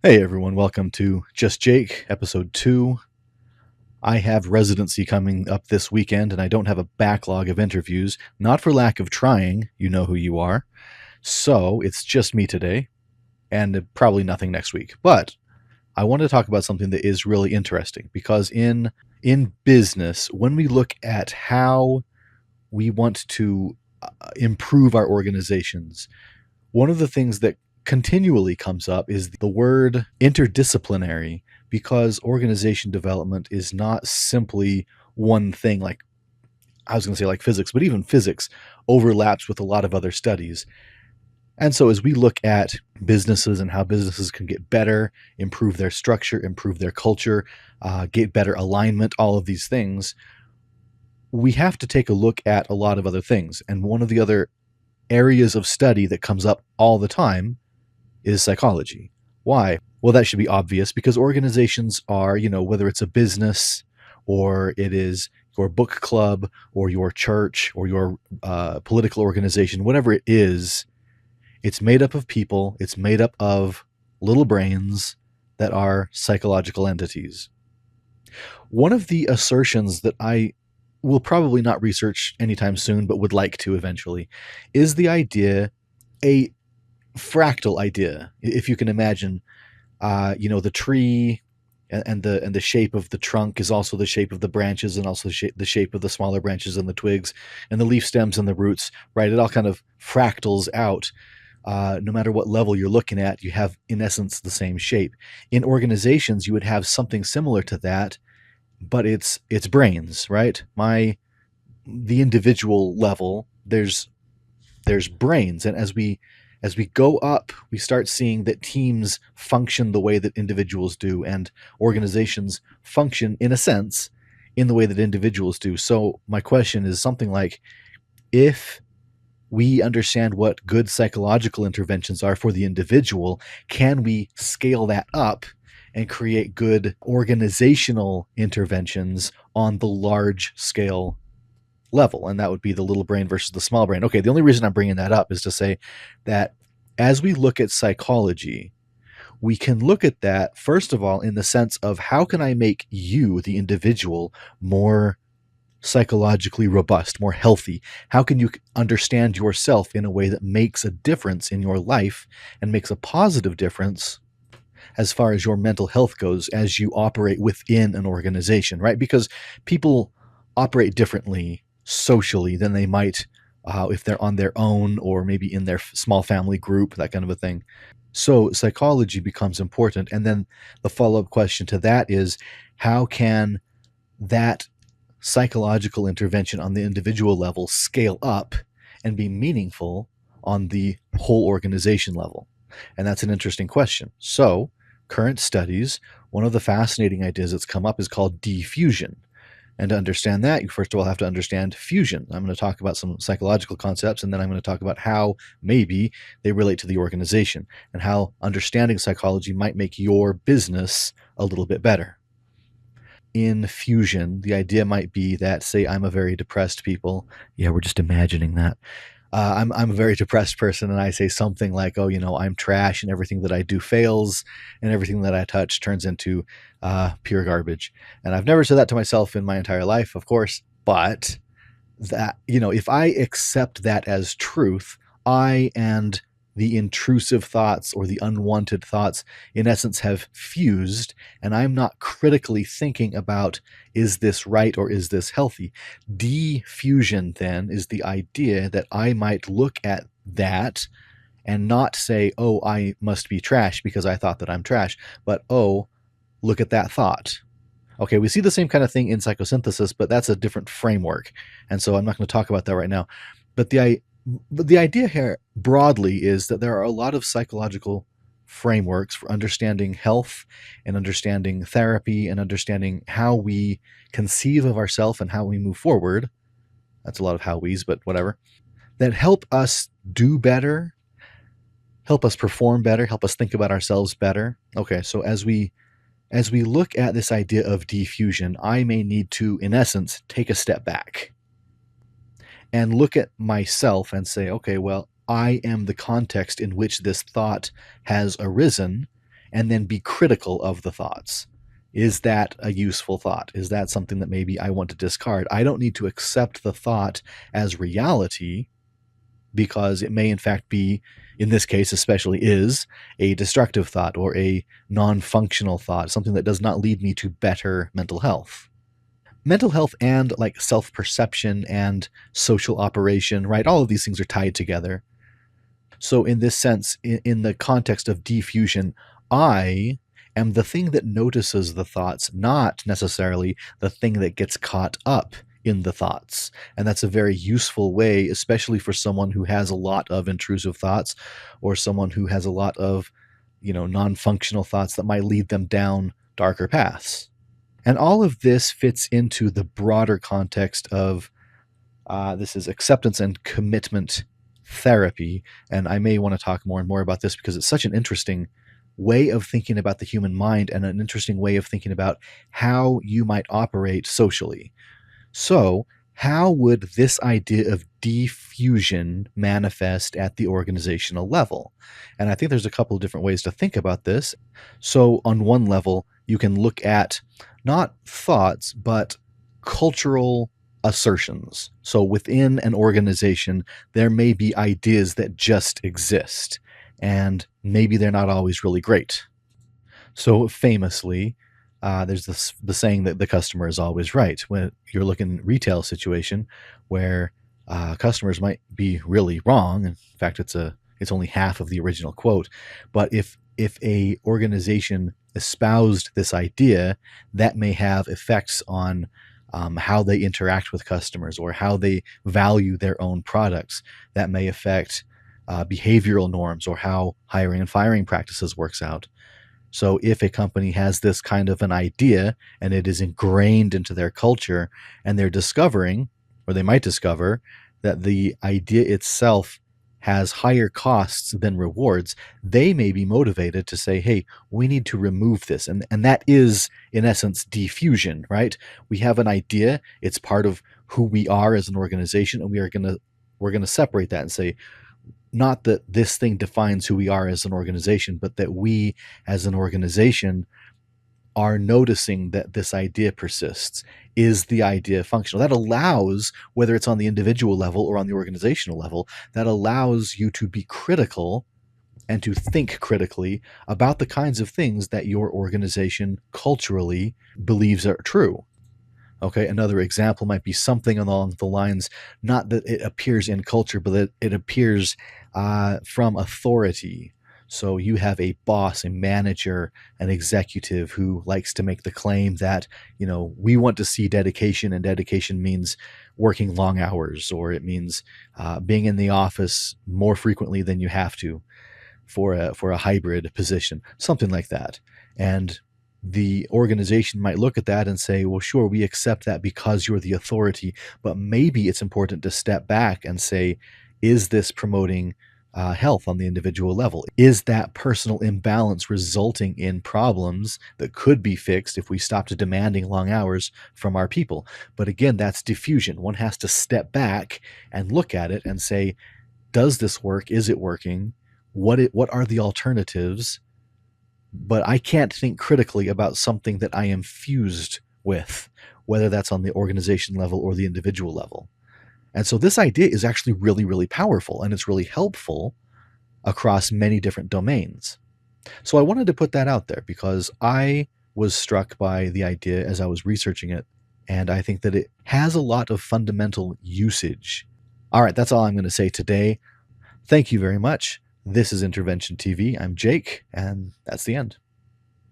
Hey everyone, welcome to Just Jake, episode 2. I have residency coming up this weekend and I don't have a backlog of interviews, not for lack of trying, you know who you are. So it's just me today and probably nothing next week. But I want to talk about something that is really interesting because in business, when we look at how we want to improve our organizations, one of the things that continually comes up is the word interdisciplinary, because organization development is not simply one thing. Like I was going to say like physics, but even physics overlaps with a lot of other studies. And so as we look at businesses and how businesses can get better, improve their structure, improve their culture, get better alignment, all of these things, we have to take a look at a lot of other things. And one of the other areas of study that comes up all the time is psychology. Why? Well, that should be obvious because organizations are, whether it's a business or it is your book club or your church or your political organization, whatever it is, it's made up of people, it's made up of little brains that are psychological entities. One of the assertions that I will probably not research anytime soon, but would like to eventually, is the idea, a fractal idea. If you can imagine, the tree and the shape of the trunk is also the shape of the branches, and also the shape of the smaller branches and the twigs, and the leaf stems and the roots. Right? It all kind of fractals out. No matter what level you're looking at, you have in essence the same shape. In organizations, you would have something similar to that, but it's brains, right? The individual level, there's brains, and as we go up, we start seeing that teams function the way that individuals do, and organizations function in a sense in the way that individuals do. So my question is something like, if we understand what good psychological interventions are for the individual, can we scale that up and create good organizational interventions on the large scale level? And that would be the little brain versus the small brain. Okay, the only reason I'm bringing that up is to say that as we look at psychology, we can look at that, first of all, in the sense of how can I make you, the individual, more psychologically robust, more healthy? How can you understand yourself in a way that makes a difference in your life and makes a positive difference as far as your mental health goes as you operate within an organization, right? Because people operate differently socially than they might if they're on their own or maybe in their small family group, that kind of a thing. So psychology becomes important. And then the follow-up question to that is, how can that psychological intervention on the individual level scale up and be meaningful on the whole organization level? And that's an interesting question. So current studies, one of the fascinating ideas that's come up is called defusion. And to understand that, you first of all have to understand fusion. I'm going to talk about some psychological concepts, and then I'm going to talk about how maybe they relate to the organization and how understanding psychology might make your business a little bit better. In fusion, the idea might be that, say, I'm a very depressed people. Yeah, we're just imagining that. I'm a very depressed person, and I say something like, "Oh, I'm trash, and everything that I do fails, and everything that I touch turns into pure garbage." And I've never said that to myself in my entire life, of course, but that, if I accept that as truth, I and the intrusive thoughts or the unwanted thoughts in essence have fused, and I'm not critically thinking about, is this right or is this healthy? Defusion then is the idea that I might look at that and not say, oh, I must be trash because I thought that I'm trash, but oh, look at that thought. Okay, we see the same kind of thing in psychosynthesis, but that's a different framework. And so I'm not going to talk about that right now. But the idea here broadly is that there are a lot of psychological frameworks for understanding health and understanding therapy and understanding how we conceive of ourselves and how we move forward. That's a lot of how we's, but whatever. That help us do better, help us perform better, help us think about ourselves better. Okay, so as we look at this idea of defusion, I may need to, in essence, take a step back and look at myself and say, okay, well, I am the context in which this thought has arisen, and then be critical of the thoughts. Is that a useful thought? Is that something that maybe I want to discard? I don't need to accept the thought as reality, because it may in fact be, in this case especially, is a destructive thought or a non-functional thought, something that does not lead me to better mental health. Mental health and like self-perception and social operation, right? All of these things are tied together. So in this sense, in the context of defusion, I am the thing that notices the thoughts, not necessarily the thing that gets caught up in the thoughts. And that's a very useful way, especially for someone who has a lot of intrusive thoughts, or someone who has a lot of, non-functional thoughts that might lead them down darker paths. And all of this fits into the broader context of this is acceptance and commitment therapy. And I may want to talk more and more about this because it's such an interesting way of thinking about the human mind and an interesting way of thinking about how you might operate socially. So, how would this idea of defusion manifest at the organizational level? And I think there's a couple of different ways to think about this. So, on one level, you can look at not thoughts, but cultural assertions. So, within an organization, there may be ideas that just exist, and maybe they're not always really great. So famously, there's the saying that the customer is always right. When you're looking at retail situation where customers might be really wrong. In fact, it's only half of the original quote. But if a organization espoused this idea, that may have effects on how they interact with customers or how they value their own products. That may affect behavioral norms or how hiring and firing practices works out. So if a company has this kind of an idea and it is ingrained into their culture, and they're discovering, or they might discover, that the idea itself has higher costs than rewards, they may be motivated to say, hey, we need to remove this. And that is, in essence, defusion, right? We have an idea, it's part of who we are as an organization, and we're gonna separate that and say, not that this thing defines who we are as an organization, but that we as an organization are noticing that this idea persists. Is the idea functional? That allows, whether it's on the individual level or on the organizational level, that allows you to be critical and to think critically about the kinds of things that your organization culturally believes are true. Okay, another example might be something along the lines, not that it appears in culture, but that it appears from authority. So you have a boss, a manager, an executive who likes to make the claim that, we want to see dedication, and dedication means working long hours, or it means being in the office more frequently than you have to for a hybrid position, something like that. And the organization might look at that and say, well, sure, we accept that because you're the authority, but maybe it's important to step back and say, is this promoting health on the individual level? Is that personal imbalance resulting in problems that could be fixed if we stopped demanding long hours from our people? But again, that's diffusion. One has to step back and look at it and say, does this work? Is it working? What are the alternatives? But I can't think critically about something that I am fused with, whether that's on the organization level or the individual level. And so this idea is actually really, really powerful, and it's really helpful across many different domains. So I wanted to put that out there because I was struck by the idea as I was researching it, and I think that it has a lot of fundamental usage. All right, that's all I'm going to say today. Thank you very much. This is Intervention TV. I'm Jake, and that's the end.